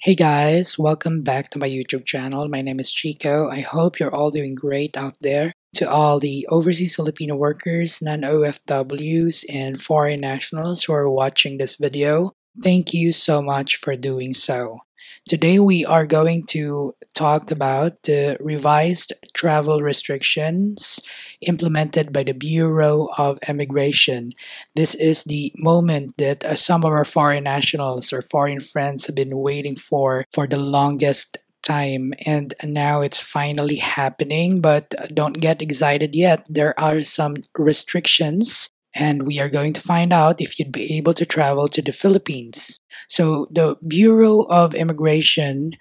Hey guys, welcome back to my YouTube channel. My name is Chico. I hope you're all doing great out there. To all the overseas Filipino workers, non-OFWs, and foreign nationals who are watching this video, thank you so much for doing so. Today we are going to talk about the revised travel restrictions implemented by the Bureau of Immigration. This is the moment that some of our foreign nationals or foreign friends have been waiting for the longest time, and now it's finally happening. But don't get excited yet. There are some restrictions, and we are going to find out if you'd be able to travel to the Philippines. So the Bureau of Immigration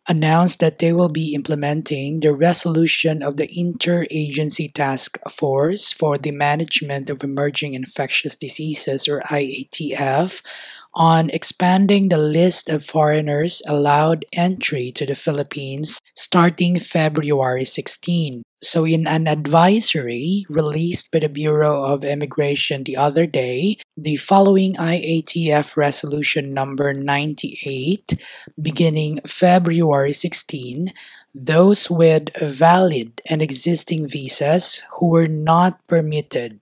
announced that they will be implementing the resolution of the Interagency Task Force for the Management of Emerging Infectious Diseases, or IATF, on expanding the list of foreigners allowed entry to the Philippines starting February 16. So in an advisory released by the Bureau of Immigration the other day, the following IATF Resolution number 98, beginning February 16, those with valid and existing visas who were not permitted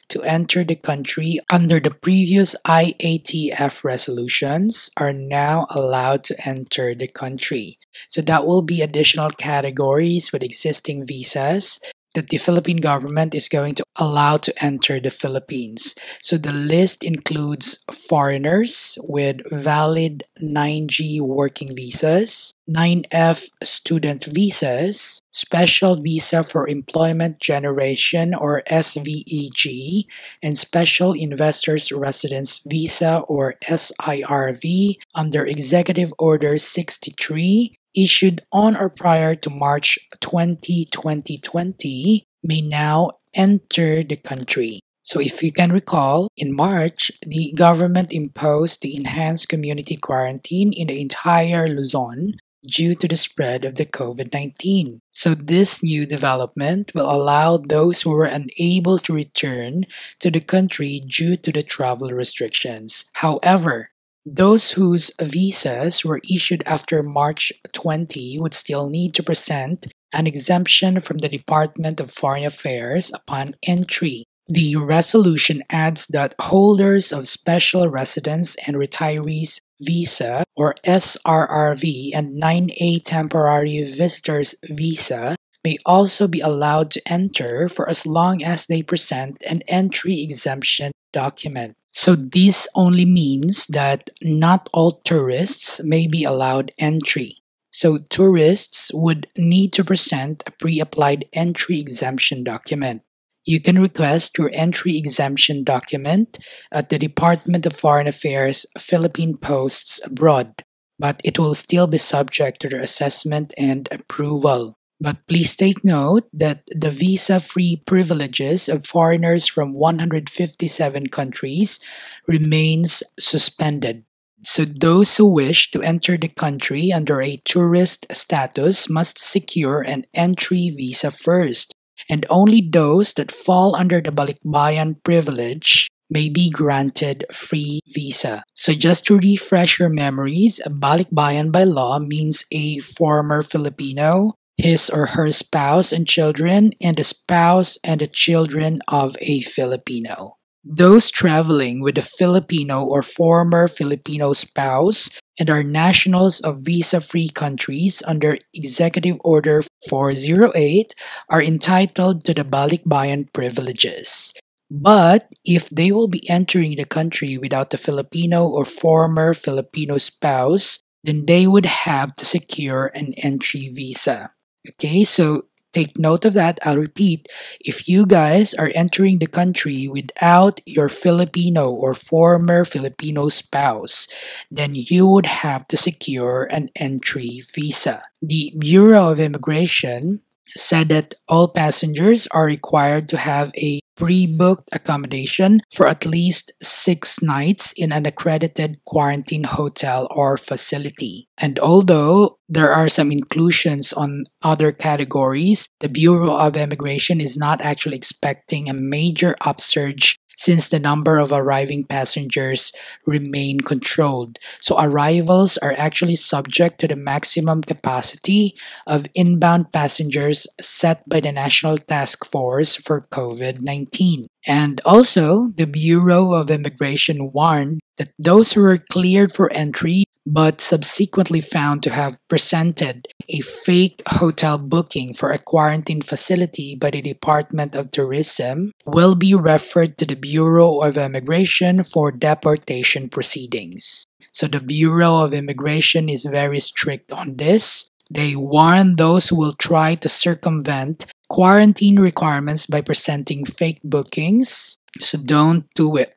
to enter the country under the previous IATF resolutions are now allowed to enter the country. So that will be additional categories with existing visas that the Philippine government is going to allow to enter the Philippines. So the list includes foreigners with valid 9G working visas, 9F student visas, special visa for employment generation or SVEG, and special investors residence visa or SIRV under Executive Order 63 issued on or prior to March 20, 2020 may now enter the country. So if you can recall, in March, the government imposed the enhanced community quarantine in the entire Luzon due to the spread of the COVID-19. So this new development will allow those who were unable to return to the country due to the travel restrictions. However, those whose visas were issued after March 20 would still need to present an exemption from the Department of Foreign Affairs upon entry. The resolution adds that holders of Special Residence and Retirees Visa or SRRV and 9A Temporary Visitors Visa may also be allowed to enter for as long as they present an entry exemption document. So this only means that not all tourists may be allowed entry. So tourists would need to present a pre-applied entry exemption document. You can request your entry exemption document at the Department of Foreign Affairs Philippine Posts Abroad, but it will still be subject to their assessment and approval. But please take note that the visa-free privileges of foreigners from 157 countries remains suspended. So those who wish to enter the country under a tourist status must secure an entry visa first, and only those that fall under the balikbayan privilege may be granted free visa. So just to refresh your memories, a balikbayan by law means a former Filipino, his or her spouse and children, and the spouse and the children of a Filipino. Those traveling with a Filipino or former Filipino spouse and are nationals of visa-free countries under Executive Order 408 are entitled to the balikbayan privileges. But if they will be entering the country without a Filipino or former Filipino spouse, then they would have to secure an entry visa. Okay, so take note of that. I'll repeat. If you guys are entering the country without your Filipino or former Filipino spouse, then you would have to secure an entry visa. The Bureau of Immigration said that all passengers are required to have a pre-booked accommodation for at least 6 nights in an accredited quarantine hotel or facility. And although there are some inclusions on other categories, the Bureau of Immigration is not actually expecting a major upsurge since the number of arriving passengers remain controlled. So arrivals are actually subject to the maximum capacity of inbound passengers set by the National Task Force for COVID-19. And also, the Bureau of Immigration warned that those who were cleared for entry but subsequently found to have presented a fake hotel booking for a quarantine facility by the Department of Tourism will be referred to the Bureau of Immigration for deportation proceedings. So the Bureau of Immigration is very strict on this. They warn those who will try to circumvent quarantine requirements by presenting fake bookings. So don't do it.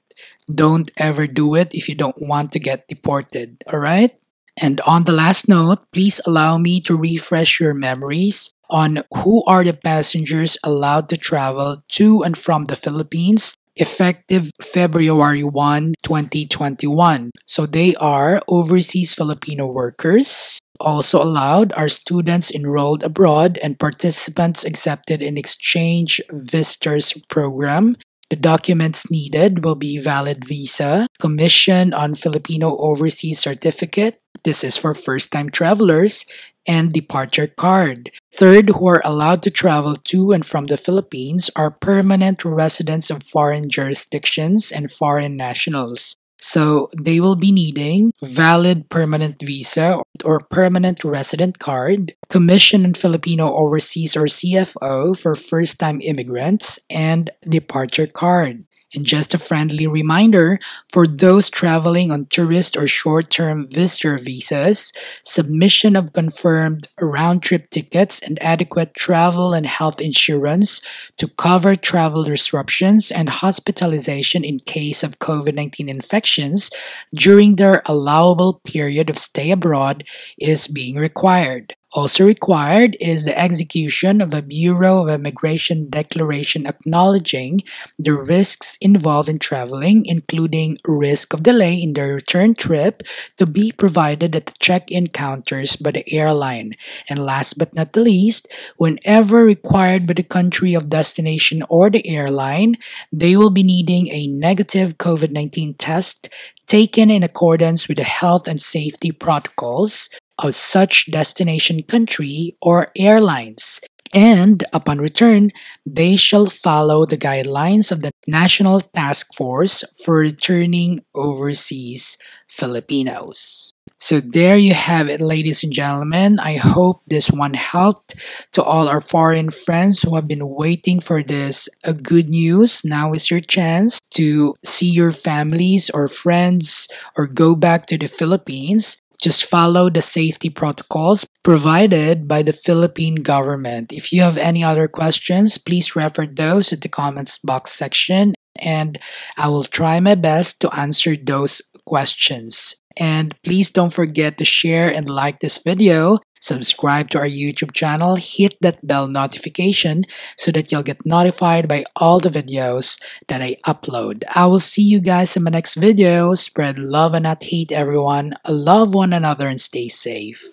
Don't ever do it if you don't want to get deported, alright? And on the last note, please allow me to refresh your memories on who are the passengers allowed to travel to and from the Philippines effective February 1, 2021. So they are overseas Filipino workers. Also allowed are students enrolled abroad and participants accepted in exchange visitors program. The documents needed will be valid visa, Commission on Filipino Overseas Certificate, this is for first-time travelers, and departure card. Third, who are allowed to travel to and from the Philippines are permanent residents of foreign jurisdictions and foreign nationals. So they will be needing valid permanent visa or permanent resident card, Commission on Filipino Overseas or CFO for first-time immigrants, and departure card. And just a friendly reminder, for those traveling on tourist or short-term visitor visas, submission of confirmed round-trip tickets and adequate travel and health insurance to cover travel disruptions and hospitalization in case of COVID-19 infections during their allowable period of stay abroad is being required. Also required is the execution of a Bureau of Immigration declaration acknowledging the risks involved in traveling, including risk of delay in the return trip, to be provided at the check-in counters by the airline. And last but not the least, whenever required by the country of destination or the airline, they will be needing a negative COVID-19 test taken in accordance with the health and safety protocols of such destination country or airlines. And upon return, they shall follow the guidelines of the National Task Force for Returning Overseas Filipinos. So there you have it, ladies and gentlemen. I hope this one helped to all our foreign friends who have been waiting for this good news. Now is your chance to see your families or friends or go back to the Philippines. Just follow the safety protocols provided by the Philippine government. If you have any other questions, please refer those in the comments box section and I will try my best to answer those questions. And please don't forget to share and like this video, subscribe to our YouTube channel, hit that bell notification so that you'll get notified by all the videos that I upload. I will see you guys in my next video. Spread love and not hate, everyone. Love one another and stay safe.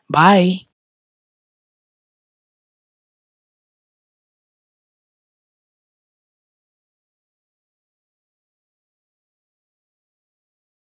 Bye!